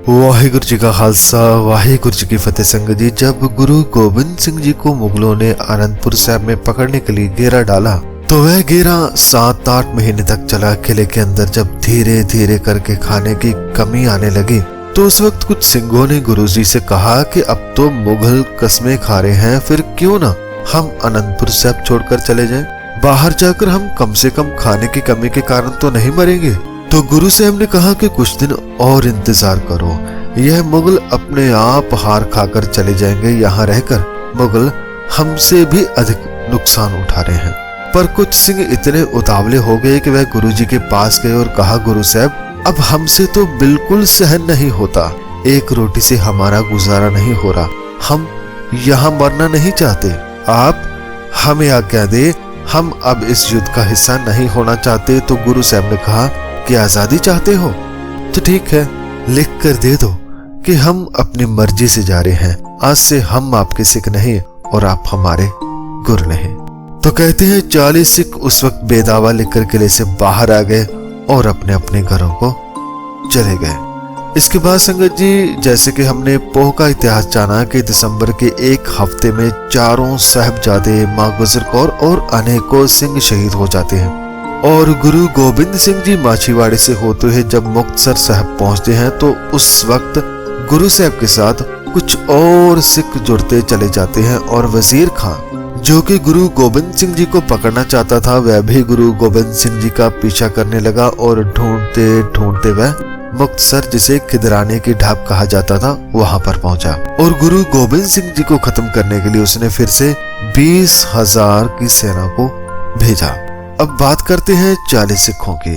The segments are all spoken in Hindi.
वाहिगुरु जी का खालसा वाहिगुरु जी की फतेह। संगत जी, जब गुरु गोबिंद सिंह जी को मुगलों ने आनंदपुर साहब में पकड़ने के लिए घेरा डाला तो वह घेरा 7-8 महीने तक चला। किले के अंदर जब धीरे धीरे करके खाने की कमी आने लगी तो उस वक्त कुछ सिंहों ने गुरु जी से कहा कि अब तो मुगल कस्में खा रहे हैं, फिर क्यों ना हम आनंदपुर साहब छोड़कर चले जाएं। बाहर जाकर हम कम से कम खाने की कमी के कारण तो नहीं मरेंगे। तो गुरु साहब ने कहा कि कुछ दिन और इंतजार करो, यह मुगल अपने आप हार खाकर चले जाएंगे। यहाँ रहकर मुगल हमसे भी अधिक नुकसान उठा रहे हैं। पर कुछ सिंह इतने उतावले हो गए कि वह गुरु जी के पास गए और कहा, गुरु साहब अब हमसे तो बिल्कुल सहन नहीं होता, एक रोटी से हमारा गुजारा नहीं हो रहा, हम यहाँ मरना नहीं चाहते, आप हमें आज्ञा दे, हम अब इस युद्ध का हिस्सा नहीं होना चाहते। तो गुरु साहब ने कहा कि आजादी चाहते हो तो ठीक है, लिख कर दे दो कि हम अपनी मर्जी से जा रहे हैं, आज से हम आपके सिख नहीं और आप हमारे गुरु नहीं। तो कहते हैं 40 सिख उस वक्त बेदावा लिखकर किले से बाहर आ गए और अपने अपने घरों को चले गए। इसके बाद संगत जी, जैसे कि हमने पोह का इतिहास जाना कि दिसंबर के एक हफ्ते में चारों साहिबजादे, माँ गुजर कौर और अनेकों सिंह शहीद हो जाते हैं। और गुरु गोबिंद सिंह जी माछीवाड़े से होते हुए जब मुक्तसर साहब पहुंचते हैं तो उस वक्त गुरु साहब के साथ कुछ और सिख जुड़ते चले जाते हैं। और वजीर खान जो कि गुरु गोबिंद सिंह जी को पकड़ना चाहता था, वह भी गुरु गोबिंद सिंह जी का पीछा करने लगा और ढूंढते ढूंढते वह मुक्तसर, जिसे खिदराने की ढाब कहा जाता था, वहां पर पहुंचा। और गुरु गोबिंद सिंह जी को खत्म करने के लिए उसने फिर से 20,000 की सेना को भेजा। अब बात करते हैं 40 सिखों की।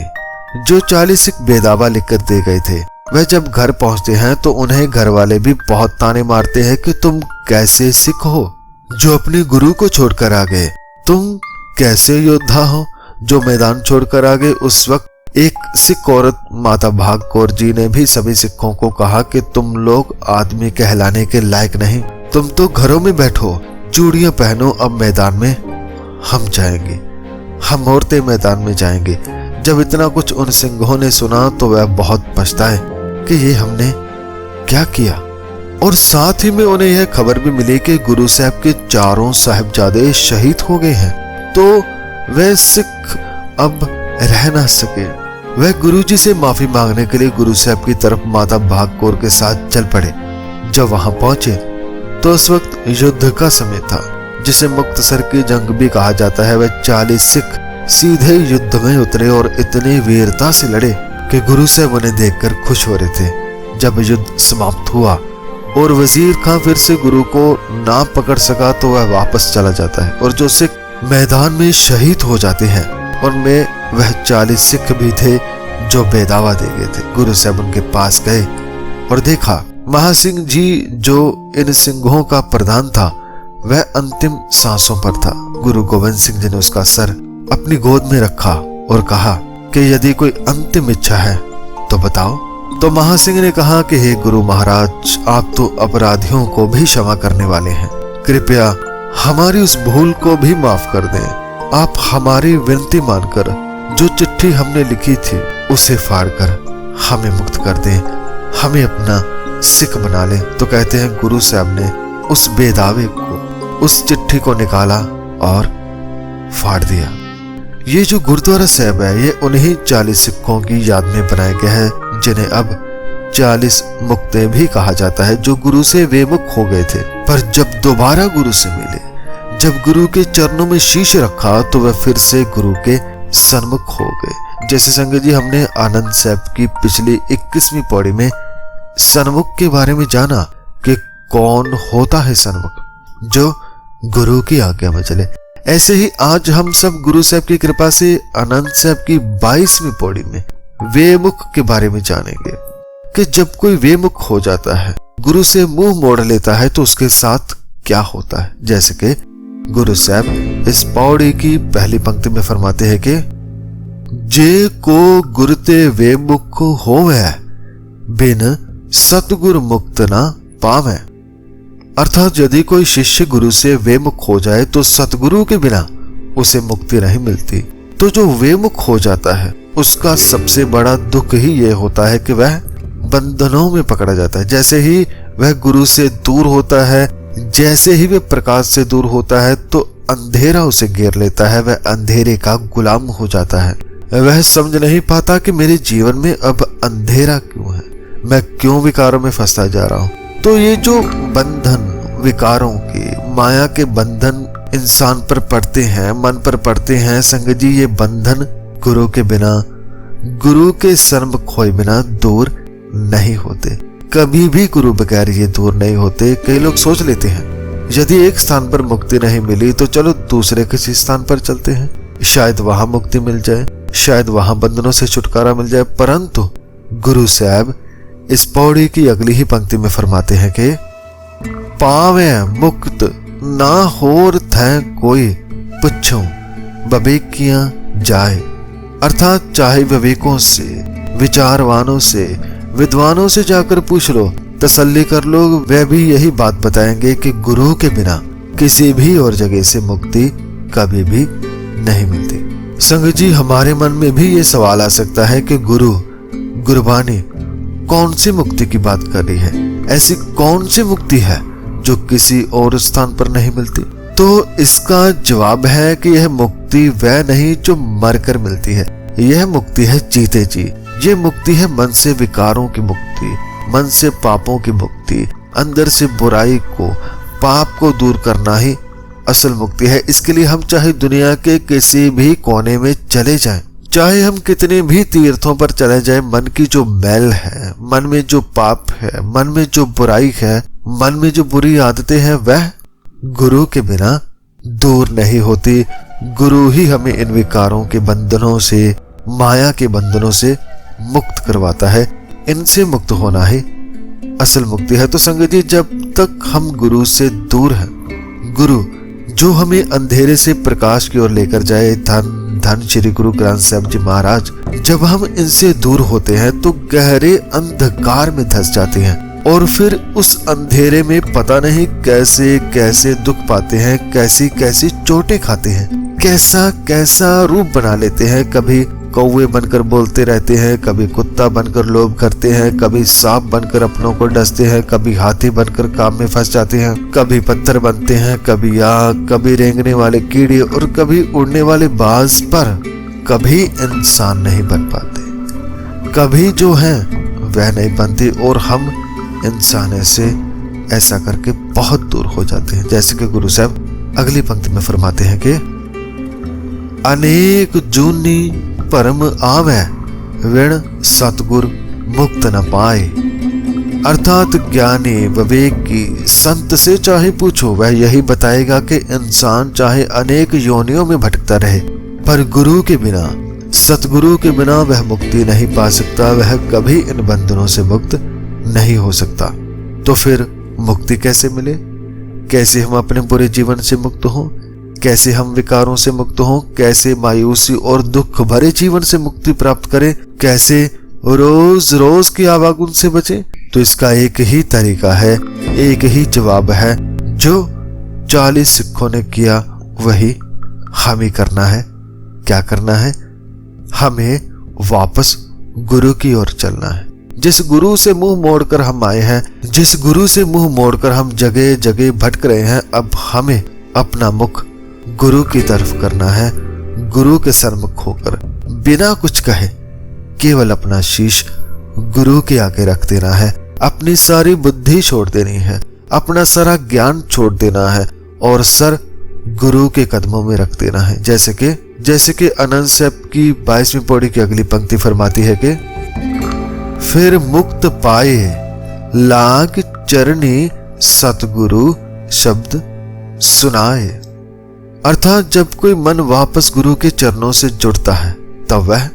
जो 40 सिख बेदावा लिखकर दे गए थे, वह जब घर पहुंचते हैं तो उन्हें घर वाले भी बहुत ताने मारते हैं कि तुम कैसे सिख हो जो अपने गुरु को छोड़कर आ गए, तुम कैसे योद्धा हो जो मैदान छोड़कर आ गए। उस वक्त एक सिख औरत माता भाग कौर जी ने भी सभी सिखों को कहा कि तुम लोग आदमी कहलाने के लायक नहीं, तुम तो घरों में बैठो, चूड़ियां पहनो, अब मैदान में हम जाएंगे, हम औरतें मैदान में जाएंगे। जब इतना कुछ उन सिंहों ने सुना तो वह बहुत पछताए कि ये हमने क्या किया। और साथ ही में उन्हें यह खबर भी मिली कि गुरु साहब के चारों साहिबजादे शहीद हो गए हैं। तो वह सिख अब रह ना सके। वह गुरु जी से माफी मांगने के लिए गुरु साहब की तरफ माता भाग कौर के साथ चल पड़े। जब वहां पहुंचे तो उस वक्त युद्ध का समय था, जिसे मुक्तसर की जंग भी कहा जाता है। वह 40 सिख सीधे युद्ध में उतरे और इतनी वीरता से लड़े कि गुरु साहब उन्हें देखकर खुश हो रहे थे। जब युद्ध समाप्त हुआ और वजीर खां फिर से गुरु को ना पकड़ सका तो वह वापस चला जाता है। और जो सिख मैदान में शहीद हो जाते हैं उनमें वह 40 सिख भी थे जो बेदावा दे गए थे। गुरु साहब उनके पास गए और देखा महासिंह जी जो इन सिंहों का प्रधान था वह अंतिम सांसों पर था। गुरु गोविंद सिंह जी ने उसका सर अपनी गोद में रखा और कहा कि यदि कोई अंतिम इच्छा है तो बताओ। तो महासिंह ने कहा कि हे गुरु महाराज, आप तो अपराधियों को भी क्षमा करने वाले हैं, कृपया हमारी उस भूल को भी माफ कर दें। आप हमारी विनती मानकर जो चिट्ठी हमने लिखी थी उसे फाड़कर हमें मुक्त कर दें, हमें अपना सिख बना लें। तो कहते हैं गुरु साहब ने उस बेदावे को, उस चिट्ठी को निकाला और फाड़ दिया। ये जो गुरुद्वारा साहब है ये उन्हीं 40 सिखों की याद में बनाया गया है, जिन्हें अब 40 मुक्ते भी कहा जाता है, जो गुरु से बेमुख हो गए थे। पर जब दोबारा गुरु से मिले, जब गुरु के चरणों में शीश रखा तो वह फिर से गुरु के सन्मुख हो गए। जैसे संगत जी, हमने आनंद साहब की पिछली 21वीं पौड़ी में सन्मुख के बारे में जाना कि कौन होता है सन्मुख, जो गुरु की आज्ञा में चले। ऐसे ही आज हम सब गुरु साहब की कृपा से आनंद साहब की 22वीं पौड़ी में वेमुख के बारे में जानेंगे कि जब कोई वेमुख हो जाता है, गुरु से मुंह मोड़ लेता है, तो उसके साथ क्या होता है। जैसे कि गुरु साहब इस पौड़ी की पहली पंक्ति में फरमाते हैं कि जे को गुरते वेमुख होवे, बिन सतगुर मुक्त ना पावे। अर्थात यदि कोई शिष्य गुरु से वेमुख हो जाए तो सतगुरु के बिना उसे मुक्ति नहीं मिलती। तो जो वेमुख हो जाता है उसका सबसे बड़ा दुख ही ये होता है कि वह बंधनों में पकड़ा जाता है। जैसे ही वह गुरु से दूर होता है, जैसे ही वह प्रकाश से दूर होता है, तो अंधेरा उसे घेर लेता है। वह अंधेरे का गुलाम हो जाता है। वह समझ नहीं पाता कि मेरे जीवन में अब अंधेरा क्यों है, मैं क्यों विकारों में फंसता जा रहा हूं। तो ये जो बंधन, विकारों के, माया के बंधन इंसान पर पड़ते हैं, मन पर पड़ते हैं संगत जी, ये बंधन गुरु के बिना, गुरु के शर्म खोए बिना दूर नहीं होते। कभी भी गुरु बगैर ये दूर नहीं होते। कई लोग सोच लेते हैं यदि एक स्थान पर मुक्ति नहीं मिली तो चलो दूसरे किसी स्थान पर चलते हैं, शायद वहां मुक्ति मिल जाए, शायद वहां बंधनों से छुटकारा मिल जाए। परंतु गुरु साहब इस पौड़ी की अगली ही पंक्ति में फरमाते हैं कि पावे मुक्त ना होर थे कोई, पुछो विवेकियां जाए। अर्थात चाहे विवेकों से, विचारवानों से, विद्वानों से जाकर पूछ लो, तसल्ली कर लो, वे भी यही बात बताएंगे कि गुरु के बिना किसी भी और जगह से मुक्ति कभी भी नहीं मिलती। संगत जी, हमारे मन में भी ये सवाल आ सकता है कि गुरबानी कौन सी मुक्ति की बात कर रही है? ऐसी कौन सी मुक्ति है जो किसी और स्थान पर नहीं मिलती? तो इसका जवाब है कि यह मुक्ति वह नहीं जो मरकर मिलती है, यह मुक्ति है जीते जी। ये मुक्ति है मन से विकारों की मुक्ति, मन से पापों की मुक्ति, अंदर से बुराई को, पाप को दूर करना ही असल मुक्ति है। इसके लिए हम चाहे दुनिया के किसी भी कोने में चले जाएं, चाहे हम कितने भी तीर्थों पर चले जाएं, मन की जो मैल है, मन में जो पाप है, मन में जो बुराई है, मन में जो बुरी आदतें हैं, वह गुरु के बिना दूर नहीं होती। गुरु ही हमें इन विकारों के बंधनों से, माया के बंधनों से मुक्त करवाता है। इनसे मुक्त होना ही असल मुक्ति है। तो संगत जी, जब तक हम गुरु से दूर हैं, गुरु जो हमें अंधेरे से प्रकाश की ओर लेकर जाए, धन धन श्री गुरु ग्रंथ साहिब जी महाराज, जब हम इनसे दूर होते हैं तो गहरे अंधकार में धंस जाते हैं और फिर उस अंधेरे में पता नहीं कैसे कैसे दुख पाते हैं, कैसी कैसी चोटें खाते हैं, कैसा कैसा रूप बना लेते हैं। कभी कौवे बनकर बोलते रहते हैं, कभी कुत्ता बनकर लोभ करते हैं, कभी सांप बनकर अपनों को डसते हैं, कभी हाथी बनकर काम में फंस जाते हैं, कभी पत्थर बनते हैं, कभी आग, कभी रेंगने वाले कीड़े और कभी उड़ने वाले बाज, पर कभी इंसान नहीं बन पाते। कभी जो है वह नहीं बनते और हम इंसान से ऐसा करके बहुत दूर हो जाते हैं। जैसे कि गुरु साहब अगली पंक्ति में फरमाते हैं कि अनेक जूनी परम आवे, विण सतगुर मुक्त न पाए। अर्थात ज्ञानी, विवेकी, संत से चाहे पूछो, वह यही बताएगा कि इंसान चाहे अनेक योनियों में भटकता रहे, पर गुरु के बिना, सतगुरु के बिना वह मुक्ति नहीं पा सकता। वह कभी इन बंधनों से मुक्त नहीं हो सकता। तो फिर मुक्ति कैसे मिले? कैसे हम अपने बुरे जीवन से मुक्त हों? कैसे हम विकारों से मुक्त हों? कैसे मायूसी और दुख भरे जीवन से मुक्ति प्राप्त करें? कैसे रोज रोज की आवागुन से बचें? तो इसका एक ही तरीका है, एक ही जवाब है, जो 40 सिखों ने किया वही हमें करना है। क्या करना है? हमें वापस गुरु की ओर चलना है। जिस गुरु से मुंह मोड़कर हम आए हैं, जिस गुरु से मुंह मोड़कर हम जगह जगह भटक रहे हैं, अब हमें अपना मुख गुरु की तरफ करना है। गुरु के सन्मुख होकर बिना कुछ कहे केवल अपना शीश गुरु के आगे रख देना है। अपनी सारी बुद्धि छोड़ देनी है, अपना सारा ज्ञान छोड़ देना है और सर गुरु के कदमों में रख देना है। जैसे कि आनंद साहब की 22वीं पौड़ी की अगली पंक्ति फरमाती है कि फिर मुक्त पाए लाग चरणी सतगुरु शब्द सुनाए। अर्थात जब कोई मन वापस गुरु के चरणों से जुड़ता है तब वह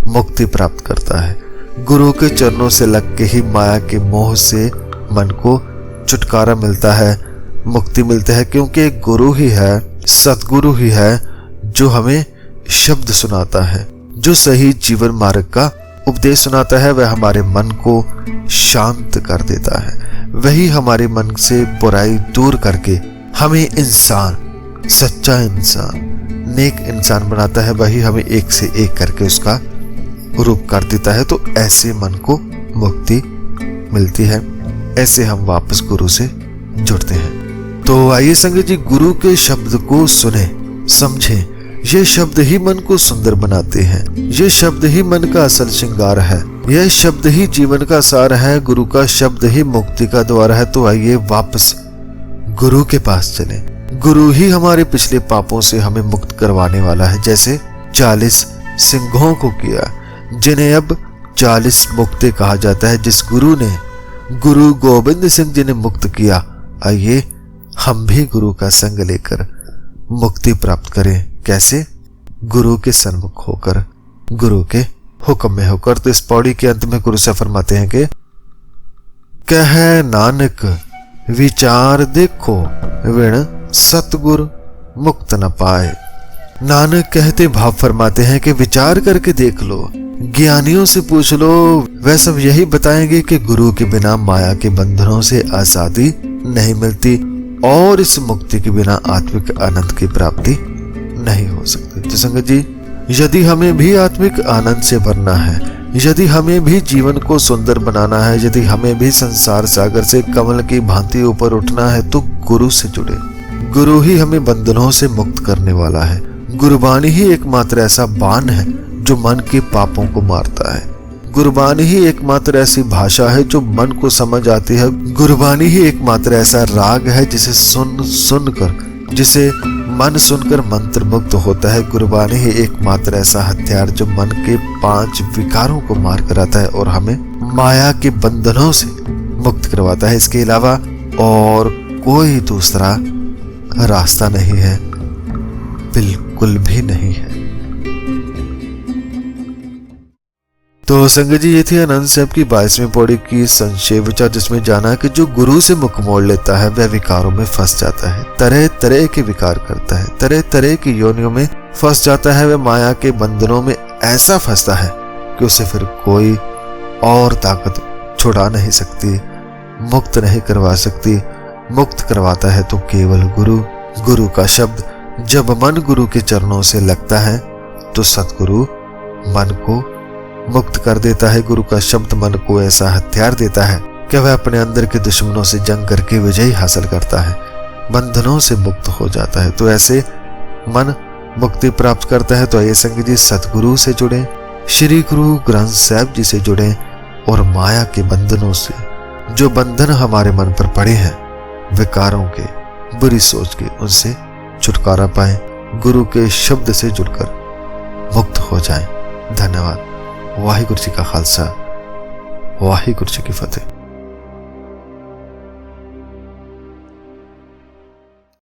मुक्ति प्राप्त करता है। गुरु के चरणों से लग के ही माया के मोह से मन को छुटकारा मिलता है, मुक्ति मिलता है, क्योंकि गुरु ही है, सतगुरु ही है जो हमें शब्द सुनाता है, जो सही जीवन मार्ग का उपदेश सुनाता है। वह हमारे मन को शांत कर देता है, वही हमारे मन से बुराई दूर करके हमें इंसान, सच्चा इंसान, नेक इंसान बनाता है। वही हमें एक से एक करके उसका रूप कर देता है। तो ऐसे मन को मुक्ति मिलती है। ऐसे हम वापस गुरु से जुड़ते हैं। तो आइए संगत जी, गुरु के शब्द को सुने, समझें। ये शब्द ही मन को सुंदर बनाते हैं। ये शब्द ही मन का असल श्रृंगार है। यह शब्द ही जीवन का सार है। गुरु का शब्द ही मुक्ति का द्वार है। तो आइए वापस गुरु के पास चले। गुरु ही हमारे पिछले पापों से हमें मुक्त करवाने वाला है, जैसे 40 सिंहों को किया, जिन्हें अब 40 मुक्ते कहा जाता है। जिस गुरु ने गुरु गोविंद सिंह जी ने मुक्त किया, आइए हम भी गुरु का संग लेकर मुक्ति प्राप्त करें। कैसे? गुरु के सन्मुख होकर, गुरु के हुक्म में होकर। तो इस पौड़ी के अंत में गुरु से फरमाते हैं कि कह नानक विचार देखो, विण सतगुर मुक्त न पाए। नानक कहते भाव फरमाते हैं कि विचार करके देख लो, ज्ञानियों से पूछ लो, वह सब यही बताएंगे कि गुरु के बिना माया के बंधनों से आजादी नहीं मिलती और इस मुक्ति के बिना आत्मिक आनंद की प्राप्ति नहीं हो सकती। तो संगत जी, यदि हमें भी आत्मिक आनंद से भरना है, यदि हमें भी जीवन को सुंदर बनाना है, यदि हमें भी संसार सागर से कमल की भांति ऊपर उठना है, तो गुरु से जुड़े। गुरु ही हमें बंधनों से मुक्त करने वाला है। गुरबानी ही एकमात्र ऐसा बाण है जो मन के पापों को मारता है। गुरबानी ही एकमात्र ऐसी भाषा है जो मन को समझ आती है। गुरबानी ही एकमात्र ऐसा राग है जिसे जिसे मन सुनकर मंत्र मुक्त होता है। गुरबानी ही एकमात्र ऐसा हथियार जो मन के 5 विकारों को मार कर आता है और हमें माया के बंधनों से मुक्त करवाता है। इसके अलावा और कोई दूसरा रास्ता नहीं है, बिल्कुल भी नहीं है। तो संगत जी, ये थी आनंद साहब की 22वीं पौड़ी की संक्षेप विचार, जिसमें जाना कि जो गुरु से मुख मोड़ लेता है वह विकारों में फंस जाता है, तरह तरह के विकार करता है, तरह तरह की योनियों में फंस जाता है। वह माया के बंधनों में ऐसा फंसता है कि उसे फिर कोई और ताकत छुड़ा नहीं सकती, मुक्त नहीं करवा सकती। मुक्त करवाता है तो केवल गुरु। गुरु का शब्द जब मन गुरु के चरणों से लगता है तो सतगुरु मन को मुक्त कर देता है। गुरु का शब्द मन को ऐसा हथियार देता है कि वह अपने अंदर के दुश्मनों से जंग करके विजय हासिल करता है, बंधनों से मुक्त हो जाता है। तो ऐसे मन मुक्ति प्राप्त करता है। तो आइए संगत जी, सतगुरु से जुड़े, श्री गुरु ग्रंथ साहिब जी से जुड़े और माया के बंधनों से, जो बंधन हमारे मन पर पड़े हैं, विकारों के, बुरी सोच के, उनसे छुटकारा पाए। गुरु के शब्द से जुड़कर मुक्त हो जाएं। धन्यवाद। वाहिगुरु जी का खालसा, वाहिगुरु जी की फतेह।